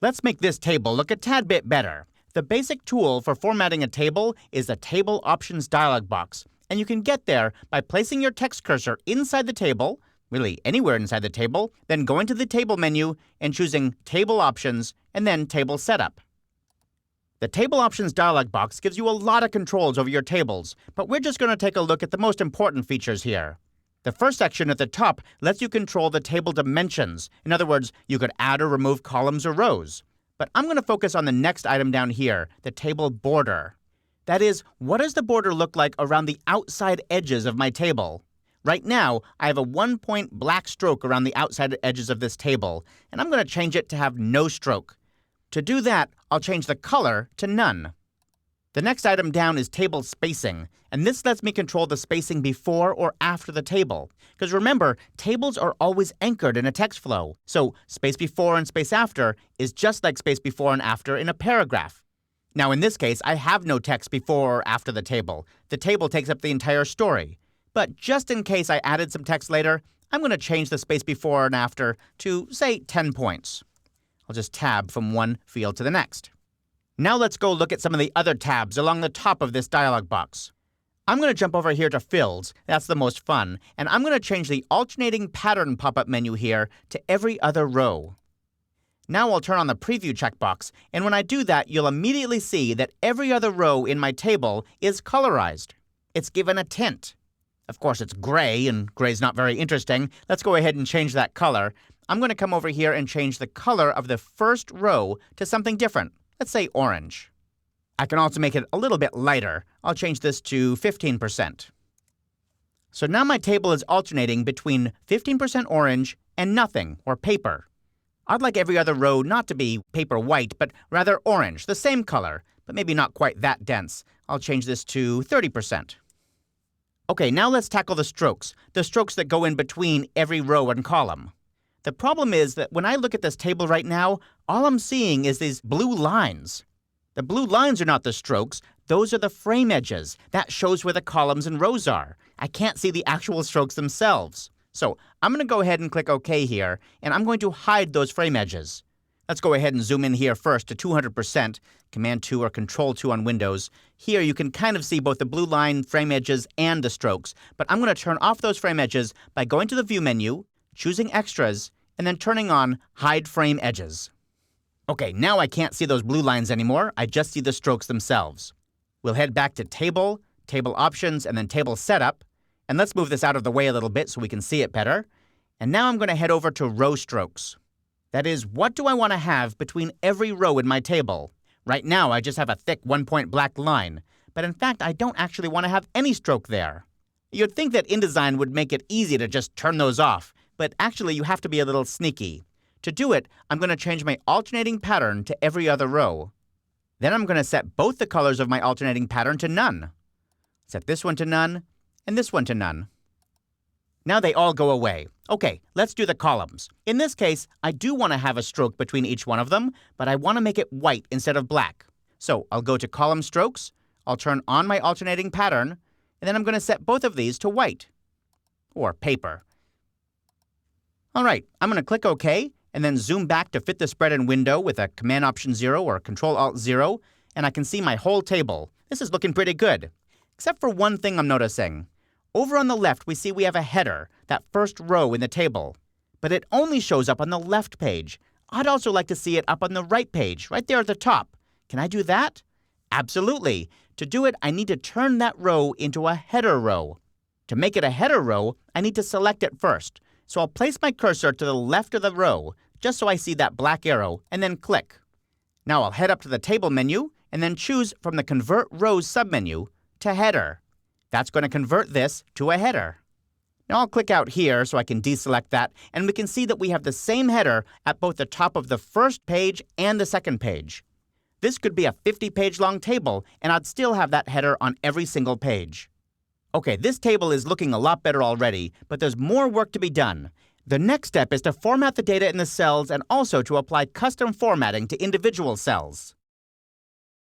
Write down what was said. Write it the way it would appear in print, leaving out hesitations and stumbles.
Let's make this table look a tad bit better. The basic tool for formatting a table is the Table Options dialog box, and you can get there by placing your text cursor inside the table, really anywhere inside the table, then going to the Table menu and choosing Table Options and then Table Setup. The Table Options dialog box gives you a lot of controls over your tables, but we're just going to take a look at the most important features here. The first section at the top lets you control the table dimensions. In other words, you could add or remove columns or rows. But I'm going to focus on the next item down here, the table border. That is, what does the border look like around the outside edges of my table? Right now, I have a 1-point black stroke around the outside edges of this table, and I'm going to change it to have no stroke. To do that, I'll change the color to none. The next item down is table spacing, and this lets me control the spacing before or after the table. Because remember, tables are always anchored in a text flow, so space before and space after is just like space before and after in a paragraph. Now in this case, I have no text before or after the table. The table takes up the entire story. But just in case I added some text later, I'm going to change the space before and after to, say, 10 points. I'll just tab from one field to the next. Now let's go look at some of the other tabs along the top of this dialog box. I'm going to jump over here to Fills, that's the most fun, and I'm going to change the Alternating Pattern pop-up menu here to Every Other Row. Now I'll turn on the Preview checkbox, and when I do that, you'll immediately see that every other row in my table is colorized. It's given a tint. Of course, it's gray, and gray's not very interesting. Let's go ahead and change that color. I'm going to come over here and change the color of the first row to something different. Let's say orange. I can also make it a little bit lighter. I'll change this to 15%. So now my table is alternating between 15% orange and nothing, or paper. I'd like every other row not to be paper white, but rather orange, the same color, but maybe not quite that dense. I'll change this to 30%. Okay, now let's tackle the strokes that go in between every row and column. The problem is that when I look at this table right now, all I'm seeing is these blue lines. The blue lines are not the strokes, those are the frame edges. That shows where the columns and rows are. I can't see the actual strokes themselves. So I'm going to go ahead and click OK here, and I'm going to hide those frame edges. Let's go ahead and zoom in here first to 200%, Command 2 or Control 2 on Windows. Here you can kind of see both the blue line frame edges and the strokes, but I'm going to turn off those frame edges by going to the View menu, choosing Extras, and then turning on Hide Frame Edges. Okay, now I can't see those blue lines anymore. I just see the strokes themselves. We'll head back to Table, Table Options, and then Table Setup. And let's move this out of the way a little bit so we can see it better. And now I'm going to head over to Row Strokes. That is, what do I want to have between every row in my table? Right now, I just have a thick 1-point black line. But in fact, I don't actually want to have any stroke there. You'd think that InDesign would make it easy to just turn those off. But actually, you have to be a little sneaky. To do it, I'm going to change my alternating pattern to every other row. Then I'm going to set both the colors of my alternating pattern to none. Set this one to none, and this one to none. Now they all go away. Okay, let's do the columns. In this case, I do want to have a stroke between each one of them, but I want to make it white instead of black. So I'll go to Column Strokes, I'll turn on my alternating pattern, and then I'm going to set both of these to white. Or paper. All right, I'm going to click OK, and then zoom back to fit the spread in window with a Command-Option-0 or Control-Alt-0, and I can see my whole table. This is looking pretty good. Except for one thing I'm noticing. Over on the left, we see we have a header, that first row in the table. But it only shows up on the left page. I'd also like to see it up on the right page, right there at the top. Can I do that? Absolutely. To do it, I need to turn that row into a header row. To make it a header row, I need to select it first. So I'll place my cursor to the left of the row, just so I see that black arrow, and then click. Now I'll head up to the Table menu, and then choose from the Convert Rows submenu to Header. That's going to convert this to a header. Now I'll click out here so I can deselect that, and we can see that we have the same header at both the top of the first page and the second page. This could be a 50-page long table, and I'd still have that header on every single page. Okay, this table is looking a lot better already, but there's more work to be done. The next step is to format the data in the cells and also to apply custom formatting to individual cells.